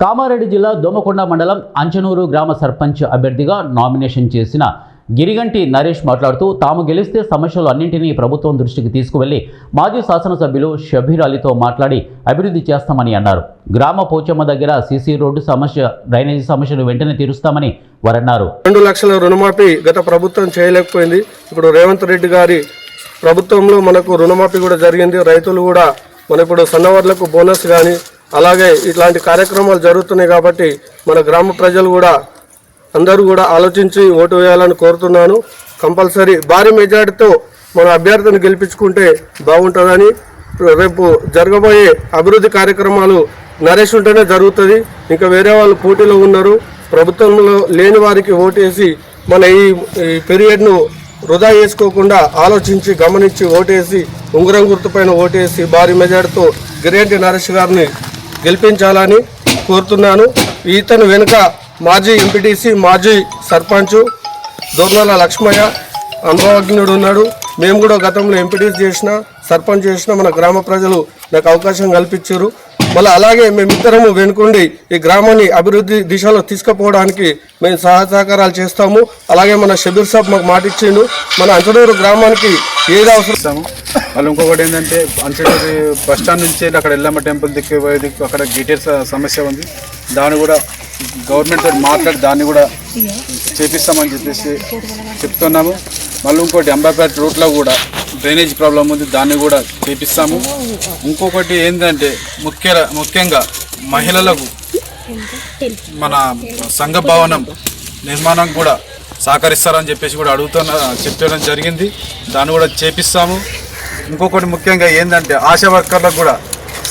కామారెడ్డి జిల్లా దోమకొండ మండలం అంచనూరు గ్రామ సర్పంచ్ అభ్యర్థిగా నామినేషన్ చేసిన గిరిగంటి నరేష్ మాట్లాడుతూ తాము గెలిస్తే సమస్యలు అన్నింటినీ ప్రభుత్వం దృష్టికి తీసుకువెళ్లి మాజీ శాసనసభ్యులు షబీర్ అలీతో మాట్లాడి అభివృద్ధి చేస్తామని అన్నారు. గ్రామ పోచమ్మ దగ్గర సీసీ రోడ్డు సమస్య, డ్రైనేజీ సమస్యను వెంటనే తీరుస్తామని వారన్నారు. 2 లక్షల రుణమాఫీ గత ప్రభుత్వం చేయలేకపోయింది. ఇప్పుడు రేవంత్ రెడ్డి గారి ప్రభుత్వంలో మనకు రుణమాఫీ కూడా జరిగింది. రైతులు కూడా మన ఇప్పుడు సన్నవర్లకు బోనస్ కానీ అలాగే ఇట్లాంటి కార్యక్రమాలు జరుగుతున్నాయి. కాబట్టి మన గ్రామ ప్రజలు కూడా అందరూ కూడా ఆలోచించి ఓటు వేయాలని కోరుతున్నాను. కంపల్సరీ భారీ మెజార్టీతో మన అభ్యర్థిని గెలిపించుకుంటే బాగుంటుందని, రేపు జరగబోయే అభివృద్ధి కార్యక్రమాలు నరేష్ ఉంటేనే జరుగుతుంది. ఇంకా వేరే వాళ్ళు పోటీలో ఉన్నారు. ప్రభుత్వంలో లేని వారికి ఓటేసి మన ఈ పీరియడ్ను వృధా చేసుకోకుండా ఆలోచించి గమనించి ఓటేసి ఉంగరం గుర్తుపైన ఓటేసి భారీ మెజార్టీతో గిరిగంటి నరేష్ గారిని గెలిపించాలని కోరుతున్నాను. ఇతను వెనుక మాజీ ఎంపీటీసీ, మాజీ సర్పంచ్ దోర్నాల లక్ష్మయ్య అనుభవజ్ఞుడు ఉన్నాడు. మేము కూడా గతంలో ఎంపీటీసీ చేసిన, సర్పంచ్ చేసిన, మన గ్రామ ప్రజలు నాకు అవకాశం కల్పించారు. మళ్ళీ అలాగే మేమిద్దరము వెనుకుండి ఈ గ్రామాన్ని అభివృద్ధి దిశలో తీసుకుపోవడానికి మేము సహకారాలు చేస్తాము. అలాగే మన షబీర్ సాబ్ మాకు మాట ఇచ్చిండు, మన అంచనూరు గ్రామానికి ఏది అవసరం. వాళ్ళు ఇంకొకటి ఏంటంటే అంచనూరు బస్ స్టాండ్ నుంచి అక్కడ ఎల్లమ్మ టెంపుల్ దిక్కు అక్కడ గిటేర్ సమస్య ఉంది. దాన్ని కూడా గవర్నమెంట్తో మాట్లాడి దాన్ని కూడా చేపిస్తామని చెప్పేసి చెప్తున్నాము. మళ్ళీ ఇంకోటి అంబాపేట రూట్లో కూడా డ్రైనేజ్ ప్రాబ్లం ఉంది, దాన్ని కూడా చేపిస్తాము. ఇంకొకటి ఏంటంటే ముఖ్యంగా మహిళలకు మన సంఘ భవనం నిర్మాణం కూడా సహకరిస్తారని చెప్పేసి కూడా చెప్పడం జరిగింది. దాన్ని కూడా చేపిస్తాము. ఇంకొకటి ముఖ్యంగా ఏంటంటే ఆశా వర్కర్లకు కూడా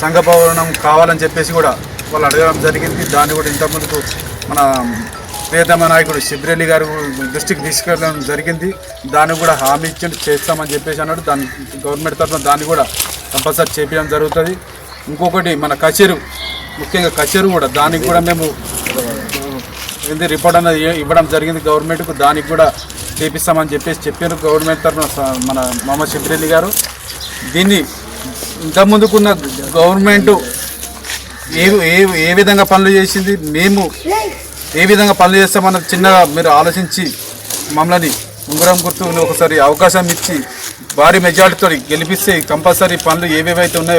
సంఘ భవనం కావాలని చెప్పేసి కూడా వాళ్ళు అడగడం జరిగింది. దాన్ని కూడా ఇంతకుముందుకు మన ప్రియతమ నాయకుడు షబీర్ అలీ గారు దృష్టికి తీసుకెళ్ళడం జరిగింది. దాన్ని కూడా హామీ ఇచ్చి చేస్తామని చెప్పేసి అన్నాడు. దాన్ని గవర్నమెంట్ తరఫున దాన్ని కూడా కంపల్సరీ చేపించడం జరుగుతుంది. ఇంకొకటి మన కచేరు, ముఖ్యంగా కచేరు కూడా దానికి కూడా మేము రిపోర్ట్ అనేది ఇవ్వడం జరిగింది గవర్నమెంట్కు. దానికి కూడా చేపిస్తామని చెప్పేసి చెప్పారు గవర్నమెంట్ తరఫున మన మొహమ్మద్ షబీర్ అలీ గారు. దీన్ని ఇంతకుముందుకున్న గవర్నమెంట్ ఏ విధంగా పనులు చేసింది, మేము ఏ విధంగా పనులు చేస్తామన్నది చిన్నగా మీరు ఆలోచించి మమ్మల్ని ఉంగరం గుర్తు ఒకసారి అవకాశం ఇచ్చి భారీ మెజార్టీతో గెలిపిస్తే కంపల్సరీ పనులు ఏవేవైతే ఉన్నాయో